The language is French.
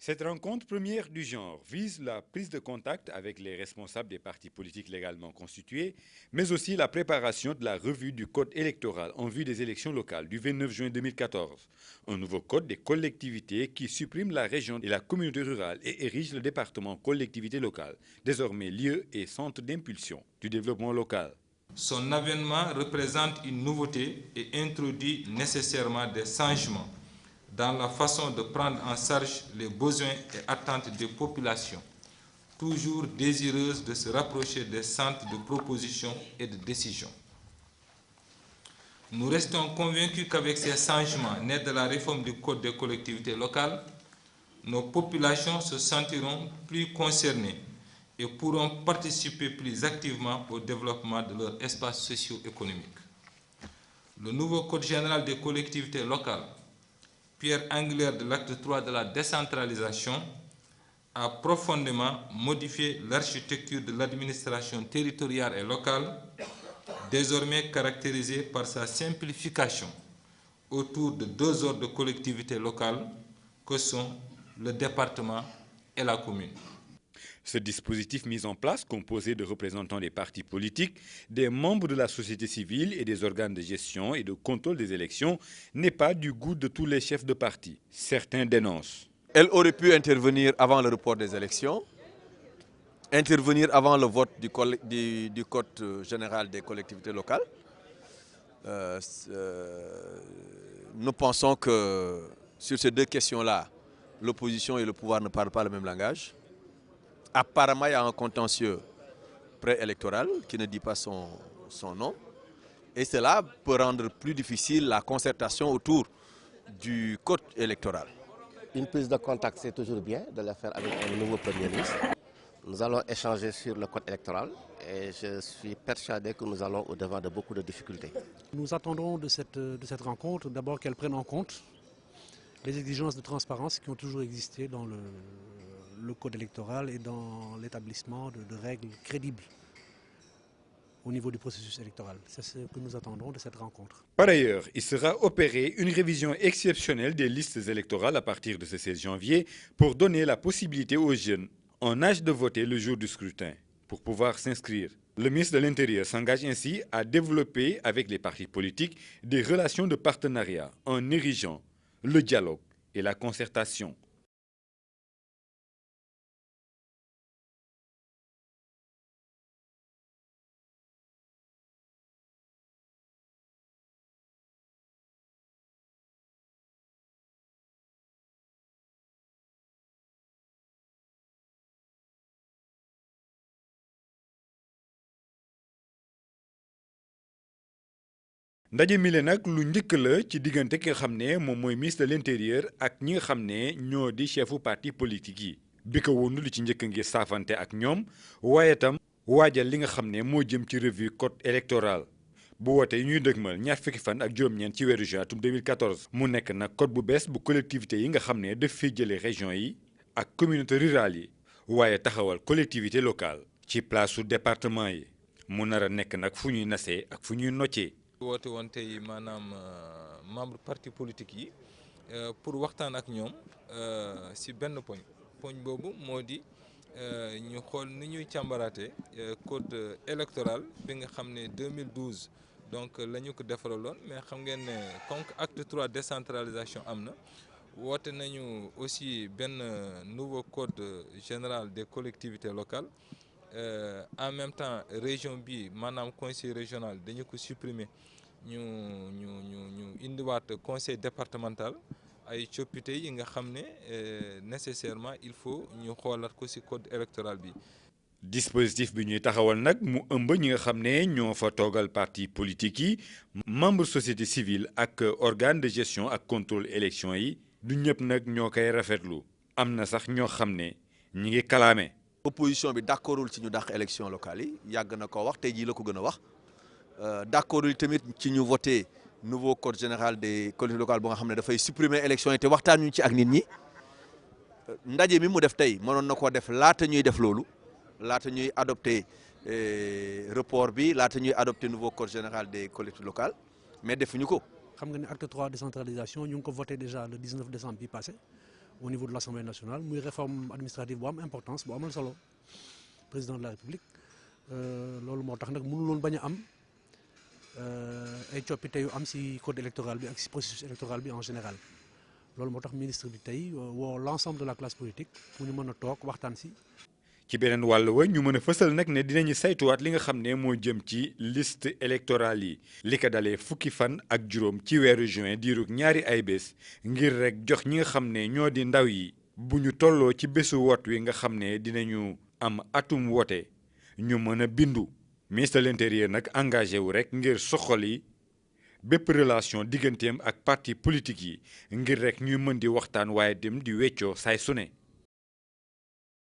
Cette rencontre première du genre vise la prise de contact avec les responsables des partis politiques légalement constitués, mais aussi la préparation de la revue du code électoral en vue des élections locales du 29 juin 2014. Un nouveau code des collectivités qui supprime la région et la communauté rurale et érige le département en collectivité locale, désormais lieu et centre d'impulsion du développement local. Son avènement représente une nouveauté et introduit nécessairement des changements dans la façon de prendre en charge les besoins et attentes des populations, toujours désireuses de se rapprocher des centres de proposition et de décision. Nous restons convaincus qu'avec ces changements nés de la réforme du Code des collectivités locales, nos populations se sentiront plus concernées et pourront participer plus activement au développement de leur espace socio-économique. Le nouveau Code général des collectivités locales, pierre angulaire de l'acte 3 de la décentralisation, a profondément modifié l'architecture de l'administration territoriale et locale, désormais caractérisée par sa simplification autour de deux ordres de collectivités locales que sont le département et la commune. Ce dispositif mis en place, composé de représentants des partis politiques, des membres de la société civile et des organes de gestion et de contrôle des élections, n'est pas du goût de tous les chefs de parti. Certains dénoncent. Elle aurait pu intervenir avant le report des élections, intervenir avant le vote du Code général des collectivités locales. Nous pensons que sur ces deux questions-là, l'opposition et le pouvoir ne parlent pas le même langage. Apparemment, il y a un contentieux préélectoral qui ne dit pas son nom. Et cela peut rendre plus difficile la concertation autour du code électoral. Une prise de contact, c'est toujours bien de la faire avec un nouveau Premier ministre. Nous allons échanger sur le code électoral et je suis persuadé que nous allons au-devant de beaucoup de difficultés. Nous attendons de cette rencontre d'abord qu'elle prenne en compte les exigences de transparence qui ont toujours existé dans le code électoral et dans l'établissement de règles crédibles au niveau du processus électoral. C'est ce que nous attendons de cette rencontre. Par ailleurs, il sera opéré une révision exceptionnelle des listes électorales à partir de ce 16 janvier pour donner la possibilité aux jeunes en âge de voter le jour du scrutin pour pouvoir s'inscrire. Le ministre de l'Intérieur s'engage ainsi à développer avec les partis politiques des relations de partenariat en érigeant le dialogue et la concertation. ndaje mi nag lu njëkk la ci diggante ki nga xam ne moom mooy ministre de l'intérieur ak ñi nga xam ne ñoo di chefu parti politique yi bi ko wundu li ci njëkk ngir saafante ak ñoom waaye tam waajal li nga xam ne moo jëm ci revue code électoral bu wote yi ñuy dëgmal ñaar fukki fan ak juróom-ñeent ci weeru juin atum 2014 mu nekk nag code bu bees bu collectivité yi nga xam ne daf fi jëlee région yi ak communauté rurale yi waaye taxawal collectivité locale ci place su département yi mu nar a nekk nag fu ñuy nasee ak fu ñuy noccee. woote woon tey maanaam membre parti politique yi pour waxtaan ak ñoom si benn poñ boobu moo di ñu xool ni ñuy càmbaraate code électoral bi nga xam ne 2012 donc la ñu ko defaraloon mais xam ngeen ne comme acte 3 décentralisation am na woote nañu aussi benn nouveau code général des collectivités locales en même temps région bi maanaam conseil régional dañu ko supprimer ñu indiwaat conseil départemental ay coppite yi nga xam ne nécessairement il faut ñu xoolaat ko ci code électoral bi. dispositif bi ñuy taxawal nag mu ëmb ñi nga xam ne ñoo fa toogal parti politique yi membre société civile ak organe de gestion ak contrôle élection yi du ñëpp nag ñoo koy rafetlu am na sax ñoo xam ne ñi ngi kalaame. opposition bi d'accordul ci ñu dàq élection locale yi yàgg na ko wax tey jii la ko gën a wax d'accordul tamit ci ñu voté nouveau code général des collectivités locales bu nga xam ne dafay supprimer élection yi te waxtaan ñu ci ak nit ñi ndaje mi mu def tey mënoon na koo def laata ñuy def loolu laata ñuy adopté report bi laata ñuy adopté nouveau code général des collectivités locales mais defuñu ko. xam nga ne acte 3 décentralisation ñu ngi ko voté déjà le 19 décembre bi passé au niveau de l'Assemblée nationale muy réforme administrative bu am importance bu amal solo président de la République loolu moo tax nag mënuloon bañ a am ay coppite yu am ci code électoral bi ak ci processus électoral bi en général loolu moo tax ministre bi tey woo l'ensemble de la classe politique pour ñu mën a toog waxtaan ci. ci beneen wàll wa ñu mën a fësal nag ne dinañu saytuwaat li nga xam ne moo jëm ci liste électorale yi li ko dalee fukki fan ak juróom ci weeru juin diirug ñaari ay bés ngir rek jox ñi nga xam ne ñoo di ndaw yi bu ñu tolloo ci bésu woot wi nga xam ne dinañu am atum woote ñu mën a bindu. ministre de l'intérieur nag engagé wu rek ngir soxali bépp relation digganteem ak parti politique yi ngir rek ñuy mën di waxtaan waaye dem di weccoo saay su ne